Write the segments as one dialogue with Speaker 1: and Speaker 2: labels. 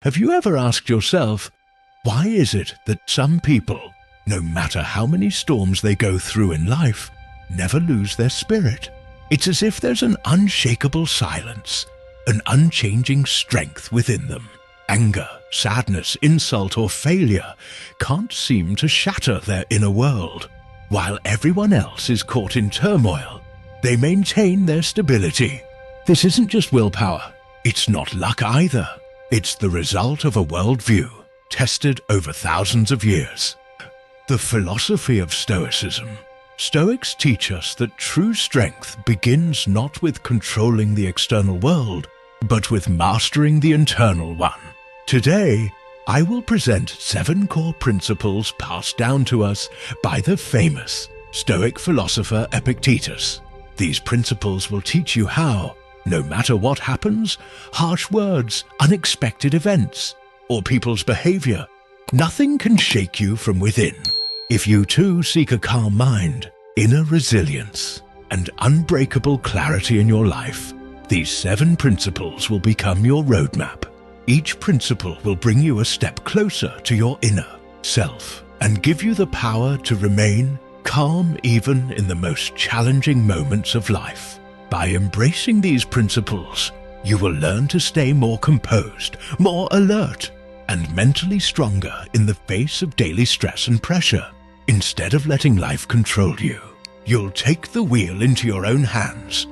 Speaker 1: Have you ever asked yourself, why is it that some people, no matter how many storms they go through in life, never lose their spirit? It's as if there's an unshakable silence, an unchanging strength within them. Anger, sadness, insult, or failure can't seem to shatter their inner world. While everyone else is caught in turmoil, they maintain their stability. This isn't just willpower. It's not luck either. It's the result of a worldview tested over thousands of years. The philosophy of Stoicism. Stoics teach us that true strength begins not with controlling the external world, but with mastering the internal one. Today, I will present 7 core principles passed down to us by the famous Stoic philosopher Epictetus. These principles will teach you how, no matter what happens, harsh words, unexpected events, or people's behavior, nothing can shake you from within. If you too seek a calm mind, inner resilience, and unbreakable clarity in your life, these 7 principles will become your roadmap. Each principle will bring you a step closer to your inner self and give you the power to remain calm even in the most challenging moments of life. By embracing these principles, you will learn to stay more composed, more alert, and mentally stronger in the face of daily stress and pressure. Instead of letting life control you, you'll take the wheel into your own hands,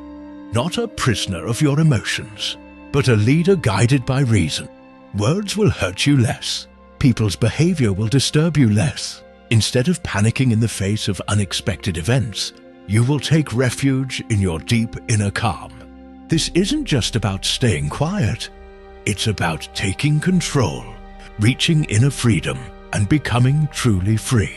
Speaker 1: not a prisoner of your emotions, but a leader guided by reason. Words will hurt you less. People's behavior will disturb you less. Instead of panicking in the face of unexpected events, you will take refuge in your deep inner calm. This isn't just about staying quiet. It's about taking control, reaching inner freedom, and becoming truly free.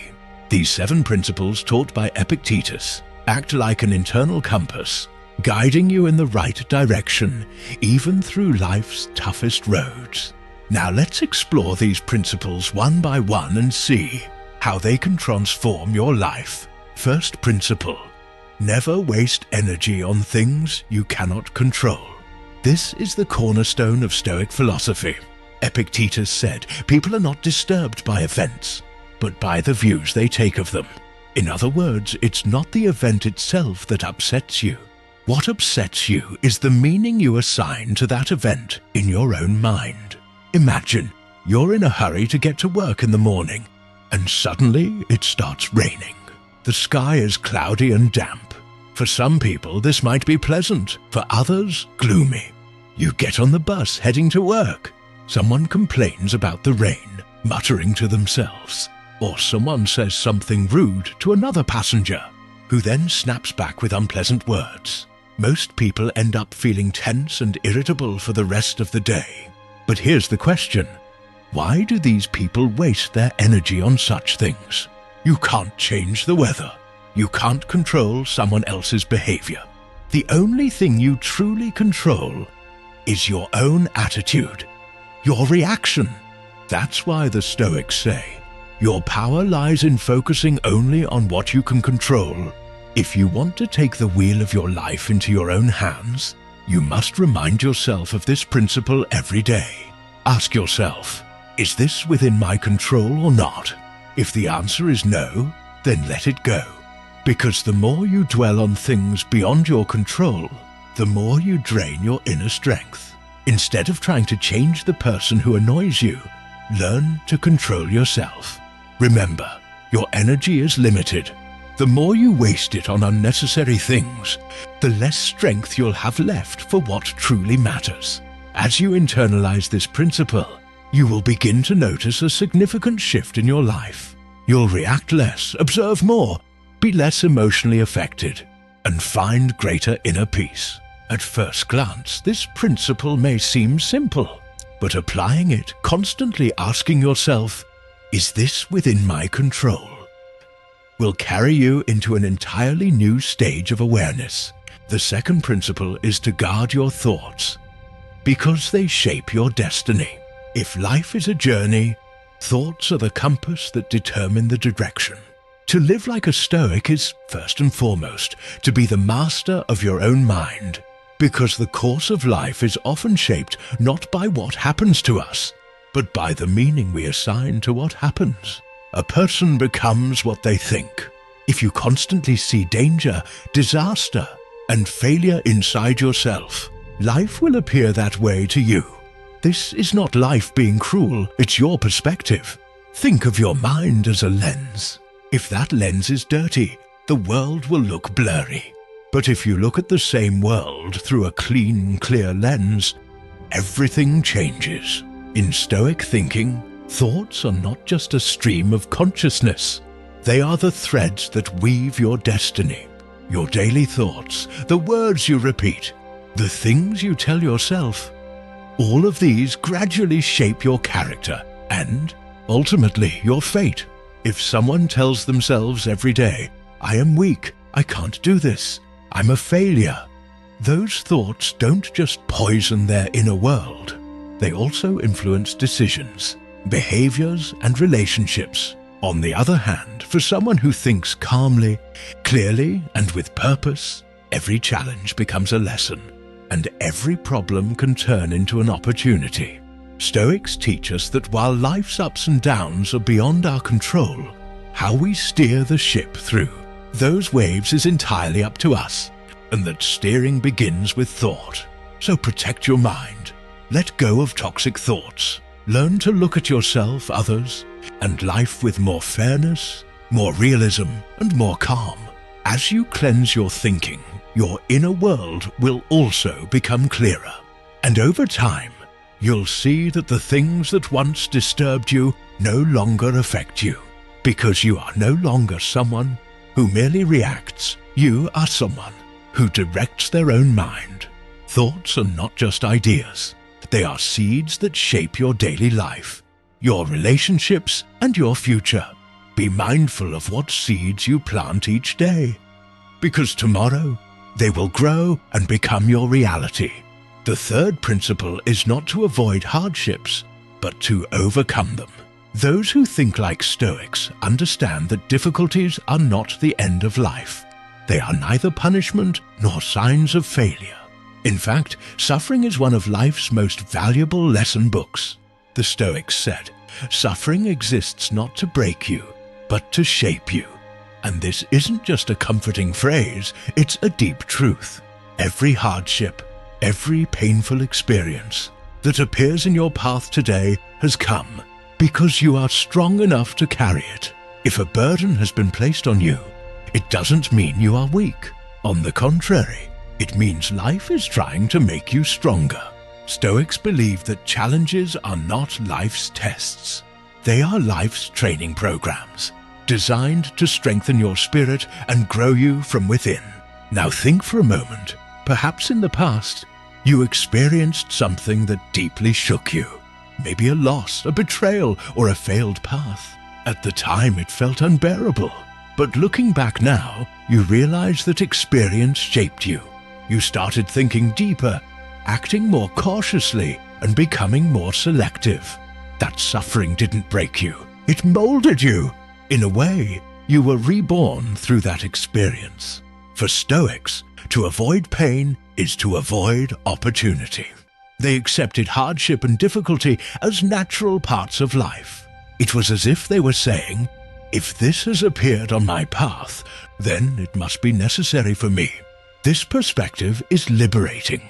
Speaker 1: These 7 principles taught by Epictetus act like an internal compass, guiding you in the right direction, even through life's toughest roads. Now let's explore these principles one by one and see how they can transform your life. First principle: never waste energy on things you cannot control. This is the cornerstone of Stoic philosophy. Epictetus said, people are not disturbed by events, but by the views they take of them. In other words, it's not the event itself that upsets you. What upsets you is the meaning you assign to that event in your own mind. Imagine you're in a hurry to get to work in the morning, and suddenly it starts raining. The sky is cloudy and damp. For some people, this might be pleasant. For others, gloomy. You get on the bus heading to work. Someone complains about the rain, muttering to themselves. Or someone says something rude to another passenger, who then snaps back with unpleasant words. Most people end up feeling tense and irritable for the rest of the day. But here's the question: why do these people waste their energy on such things? You can't change the weather. You can't control someone else's behavior. The only thing you truly control is your own attitude, your reaction. That's why the Stoics say, your power lies in focusing only on what you can control. If you want to take the wheel of your life into your own hands, you must remind yourself of this principle every day. Ask yourself, is this within my control or not? If the answer is no, then let it go. Because the more you dwell on things beyond your control, the more you drain your inner strength. Instead of trying to change the person who annoys you, learn to control yourself. Remember, your energy is limited. The more you waste it on unnecessary things, the less strength you'll have left for what truly matters. As you internalize this principle, you will begin to notice a significant shift in your life. You'll react less, observe more, be less emotionally affected, and find greater inner peace. At first glance, this principle may seem simple, but applying it, constantly asking yourself, is this within my control, will carry you into an entirely new stage of awareness. The second principle is to guard your thoughts, because they shape your destiny. If life is a journey, thoughts are the compass that determine the direction. To live like a Stoic is, first and foremost, to be the master of your own mind, because the course of life is often shaped not by what happens to us, but by the meaning we assign to what happens. A person becomes what they think. If you constantly see danger, disaster, and failure inside yourself, life will appear that way to you. This is not life being cruel, it's your perspective. Think of your mind as a lens. If that lens is dirty, the world will look blurry. But if you look at the same world through a clean, clear lens, everything changes. In Stoic thinking, thoughts are not just a stream of consciousness. They are the threads that weave your destiny. Your daily thoughts, the words you repeat, the things you tell yourself. All of these gradually shape your character and, ultimately, your fate. If someone tells themselves every day, "I am weak, I can't do this, I'm a failure," those thoughts don't just poison their inner world. They also influence decisions, behaviors, and relationships. On the other hand, for someone who thinks calmly, clearly, and with purpose, every challenge becomes a lesson, and every problem can turn into an opportunity. Stoics teach us that while life's ups and downs are beyond our control, how we steer the ship through those waves is entirely up to us, and that steering begins with thought. So protect your mind. Let go of toxic thoughts. Learn to look at yourself, others, and life with more fairness, more realism, and more calm. As you cleanse your thinking, your inner world will also become clearer. And over time, you'll see that the things that once disturbed you no longer affect you, because you are no longer someone who merely reacts. You are someone who directs their own mind. Thoughts are not just ideas. They are seeds that shape your daily life, your relationships, and your future. Be mindful of what seeds you plant each day, because tomorrow they will grow and become your reality. The third principle is not to avoid hardships, but to overcome them. Those who think like Stoics understand that difficulties are not the end of life. They are neither punishment nor signs of failure. In fact, suffering is one of life's most valuable lesson books. The Stoics said, "Suffering exists not to break you, but to shape you." And this isn't just a comforting phrase, it's a deep truth. Every hardship, every painful experience that appears in your path today has come because you are strong enough to carry it. If a burden has been placed on you, it doesn't mean you are weak. On the contrary, it means life is trying to make you stronger. Stoics believe that challenges are not life's tests. They are life's training programs, designed to strengthen your spirit and grow you from within. Now think for a moment. Perhaps in the past, you experienced something that deeply shook you. Maybe a loss, a betrayal, or a failed path. At the time, it felt unbearable. But looking back now, you realize that experience shaped you. You started thinking deeper, acting more cautiously, and becoming more selective. That suffering didn't break you. It molded you. In a way, you were reborn through that experience. For Stoics, to avoid pain is to avoid opportunity. They accepted hardship and difficulty as natural parts of life. It was as if they were saying, "If this has appeared on my path, then it must be necessary for me." This perspective is liberating.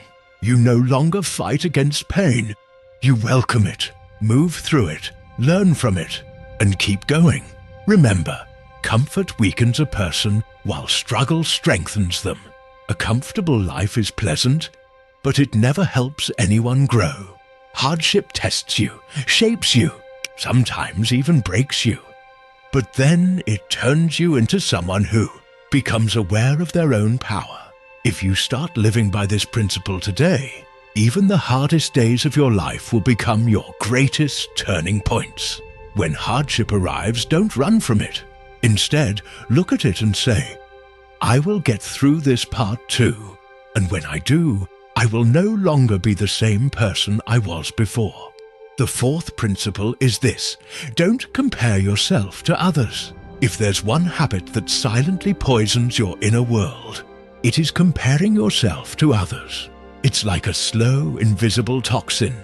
Speaker 1: You no longer fight against pain. You welcome it, move through it, learn from it, and keep going. Remember, comfort weakens a person while struggle strengthens them. A comfortable life is pleasant, but it never helps anyone grow. Hardship tests you, shapes you, sometimes even breaks you. But then it turns you into someone who becomes aware of their own power. If you start living by this principle today, even the hardest days of your life will become your greatest turning points. When hardship arrives, don't run from it. Instead, look at it and say, "I will get through this part too, and when I do, I will no longer be the same person I was before." The fourth principle is this: don't compare yourself to others. If there's one habit that silently poisons your inner world, it is comparing yourself to others. It's like a slow, invisible toxin.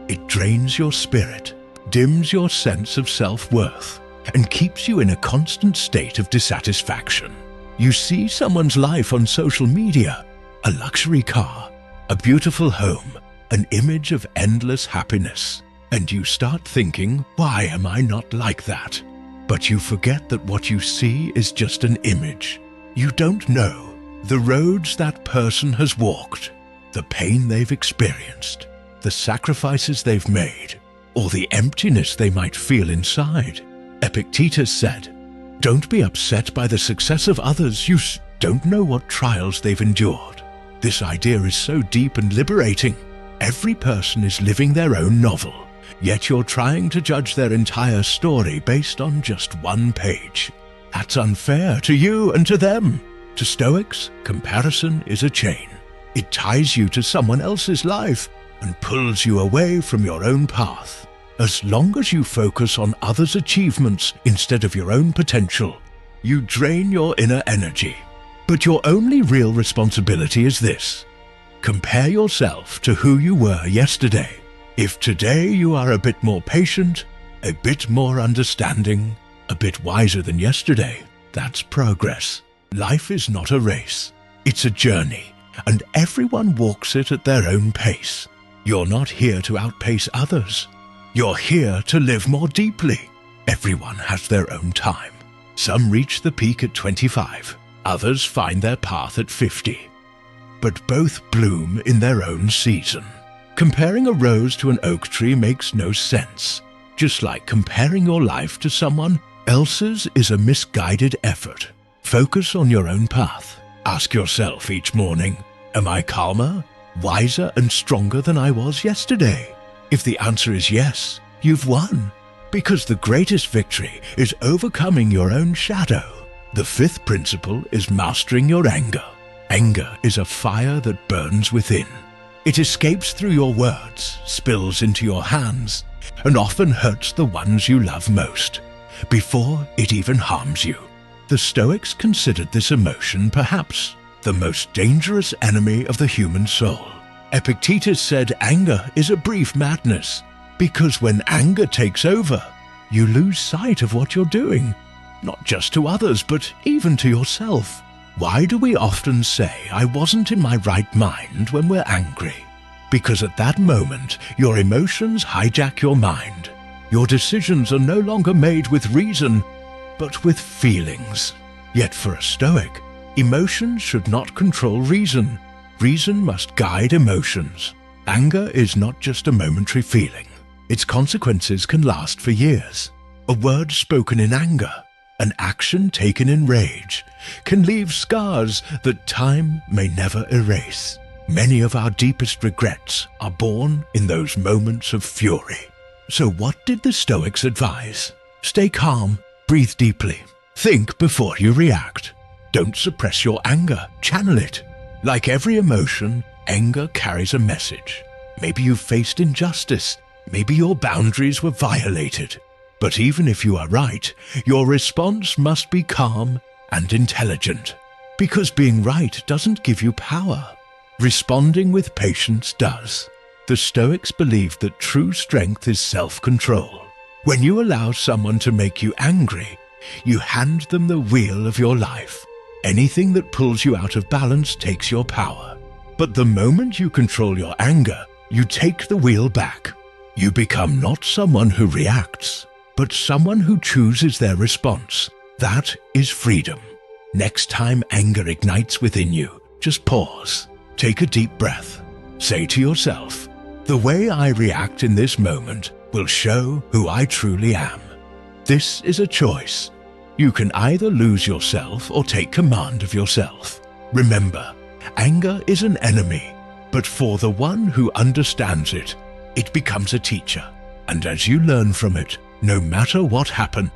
Speaker 1: It drains your spirit, dims your sense of self-worth and keeps you in a constant state of dissatisfaction. You see someone's life on social media, a luxury car, a beautiful home, an image of endless happiness, and you start thinking, why am I not like that? But you forget that what you see is just an image. You don't know the roads that person has walked, the pain they've experienced, the sacrifices they've made, or the emptiness they might feel inside. Epictetus said, "Don't be upset by the success of others. You don't know what trials they've endured." This idea is so deep and liberating. Every person is living their own novel, yet you're trying to judge their entire story based on just one page. That's unfair to you and to them. To Stoics, comparison is a chain. It ties you to someone else's life and pulls you away from your own path. As long as you focus on others' achievements instead of your own potential, you drain your inner energy. But your only real responsibility is this: compare yourself to who you were yesterday. If today you are a bit more patient, a bit more understanding, a bit wiser than yesterday, that's progress. Life is not a race. It's a journey, and everyone walks it at their own pace. You're not here to outpace others. You're here to live more deeply. Everyone has their own time. Some reach the peak at 25, others find their path at 50. But both bloom in their own season. Comparing a rose to an oak tree makes no sense. Just like comparing your life to someone else's is a misguided effort. Focus on your own path. Ask yourself each morning, am I calmer, wiser and stronger than I was yesterday? If the answer is yes, you've won. Because the greatest victory is overcoming your own shadow. The fifth principle is mastering your anger. Anger is a fire that burns within. It escapes through your words, spills into your hands, and often hurts the ones you love most, before it even harms you. The Stoics considered this emotion perhaps the most dangerous enemy of the human soul. Epictetus said anger is a brief madness, because when anger takes over, you lose sight of what you're doing, not just to others, but even to yourself. Why do we often say, I wasn't in my right mind when we're angry? Because at that moment, your emotions hijack your mind. Your decisions are no longer made with reason, but with feelings. Yet for a Stoic, emotions should not control reason. Reason must guide emotions. Anger is not just a momentary feeling. Its consequences can last for years. A word spoken in anger, an action taken in rage, can leave scars that time may never erase. Many of our deepest regrets are born in those moments of fury. So what did the Stoics advise? Stay calm, breathe deeply, think before you react. Don't suppress your anger, channel it. Like every emotion, anger carries a message. Maybe you faced injustice, maybe your boundaries were violated. But even if you are right, your response must be calm and intelligent. Because being right doesn't give you power. Responding with patience does. The Stoics believed that true strength is self-control. When you allow someone to make you angry, you hand them the wheel of your life. Anything that pulls you out of balance takes your power. But the moment you control your anger, you take the wheel back. You become not someone who reacts, but someone who chooses their response. That is freedom. Next time anger ignites within you, just pause. Take a deep breath. Say to yourself, the way I react in this moment will show who I truly am. This is a choice. You can either lose yourself or take command of yourself. Remember, anger is an enemy, but for the one who understands it, it becomes a teacher. And as you learn from it, no matter what happens,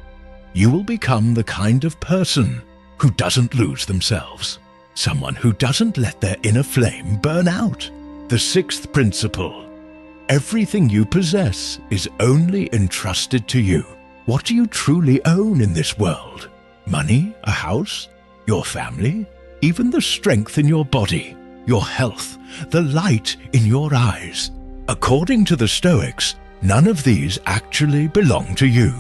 Speaker 1: you will become the kind of person who doesn't lose themselves. Someone who doesn't let their inner flame burn out. The sixth principle. Everything you possess is only entrusted to you. What do you truly own in this world? Money, a house, your family, even the strength in your body, your health, the light in your eyes. According to the Stoics, None of these actually belong to you.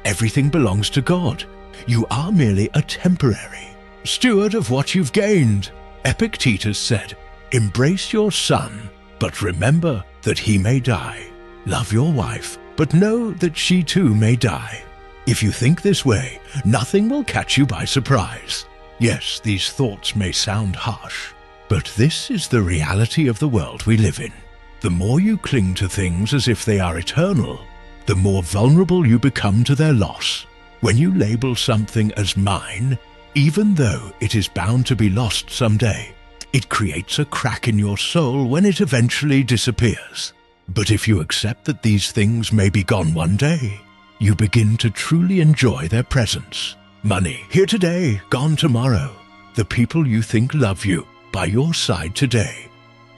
Speaker 1: Everything belongs to God. You are merely a temporary steward of what you've gained. Epictetus said, "Embrace your son, but remember that he may die. Love your wife, but know that she too may die." If you think this way, nothing will catch you by surprise. Yes, these thoughts may sound harsh, but this is the reality of the world we live in. The more you cling to things as if they are eternal, the more vulnerable you become to their loss. When you label something as mine, even though it is bound to be lost someday, it creates a crack in your soul when it eventually disappears. But if you accept that these things may be gone one day, you begin to truly enjoy their presence. Money, here today, gone tomorrow. The people you think love you, by your side today,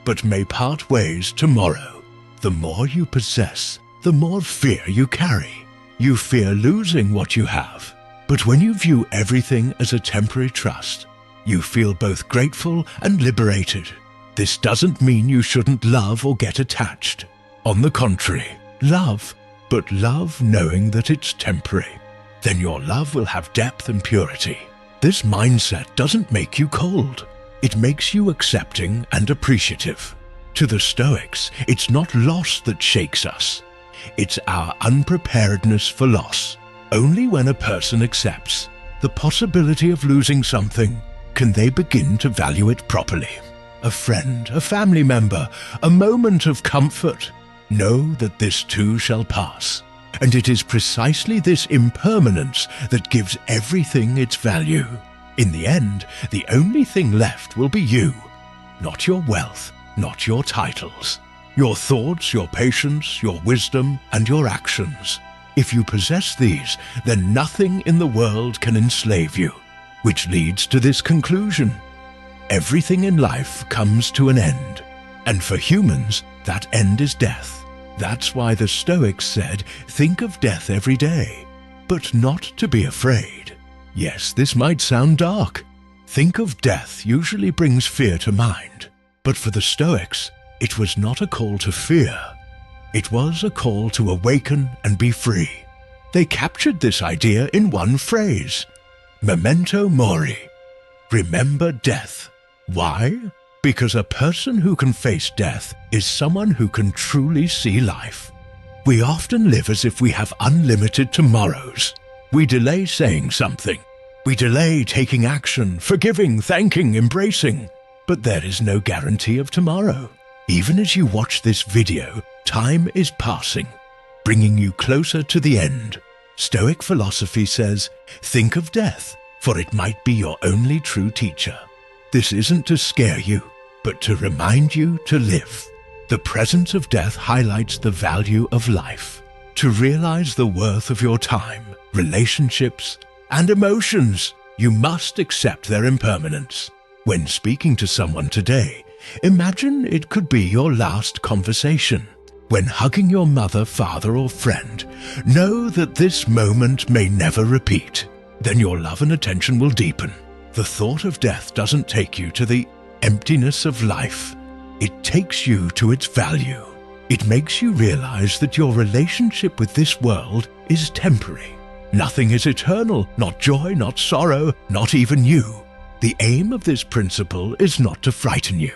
Speaker 1: but may part ways tomorrow. The more you possess, the more fear you carry. You fear losing what you have. But when you view everything as a temporary trust, you feel both grateful and liberated. This doesn't mean you shouldn't love or get attached. On the contrary, love, but love knowing that it's temporary. Then your love will have depth and purity. This mindset doesn't make you cold. It makes you accepting and appreciative. To the Stoics, it's not loss that shakes us. It's our unpreparedness for loss. Only when a person accepts the possibility of losing something can they begin to value it properly. A friend, a family member, a moment of comfort. Know that this too shall pass. And it is precisely this impermanence that gives everything its value. In the end, the only thing left will be you. Not your wealth, not your titles. Your thoughts, your patience, your wisdom, and your actions. If you possess these, then nothing in the world can enslave you. Which leads to this conclusion. Everything in life comes to an end. And for humans, that end is death. That's why the Stoics said, think of death every day, but not to be afraid. Yes, this might sound dark. Think of death usually brings fear to mind. But for the Stoics, it was not a call to fear. It was a call to awaken and be free. They captured this idea in one phrase. Memento mori. Remember death. Why? Because a person who can face death is someone who can truly see life. We often live as if we have unlimited tomorrows. We delay saying something. We delay taking action, forgiving, thanking, embracing. But there is no guarantee of tomorrow. Even as you watch this video, time is passing, bringing you closer to the end. Stoic philosophy says, think of death, for it might be your only true teacher. This isn't to scare you, but to remind you to live. The presence of death highlights the value of life. To realize the worth of your time, relationships, and emotions, you must accept their impermanence. When speaking to someone today, imagine it could be your last conversation. When hugging your mother, father, or friend, know that this moment may never repeat. Then your love and attention will deepen. The thought of death doesn't take you to the emptiness of life. It takes you to its value. It makes you realize that your relationship with this world is temporary. Nothing is eternal, not joy, not sorrow, not even you. The aim of this principle is not to frighten you.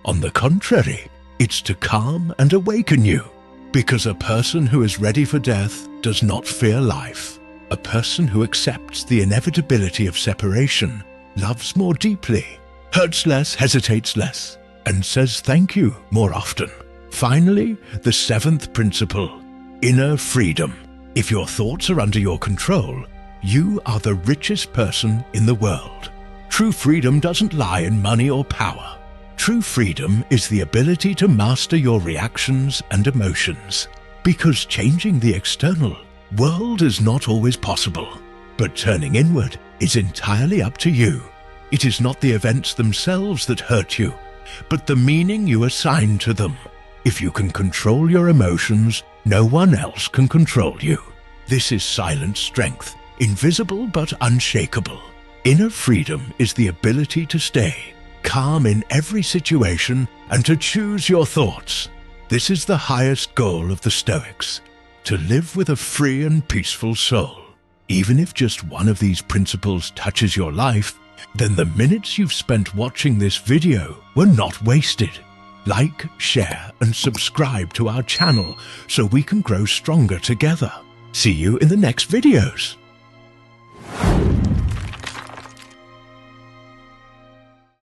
Speaker 1: On the contrary, it's to calm and awaken you. Because a person who is ready for death does not fear life. A person who accepts the inevitability of separation loves more deeply, hurts less, hesitates less, and says thank you more often. Finally, the seventh principle, inner freedom. If your thoughts are under your control, you are the richest person in the world. True freedom doesn't lie in money or power. True freedom is the ability to master your reactions and emotions. Because changing the external world is not always possible, but turning inward is entirely up to you. It is not the events themselves that hurt you, but the meaning you assign to them. If you can control your emotions, no one else can control you. This is silent strength, invisible but unshakable. Inner freedom is the ability to stay calm in every situation and to choose your thoughts. This is the highest goal of the Stoics, to live with a free and peaceful soul. Even if just one of these principles touches your life, then the minutes you've spent watching this video were not wasted. Like, share, and subscribe to our channel so we can grow stronger together. See you in the next videos.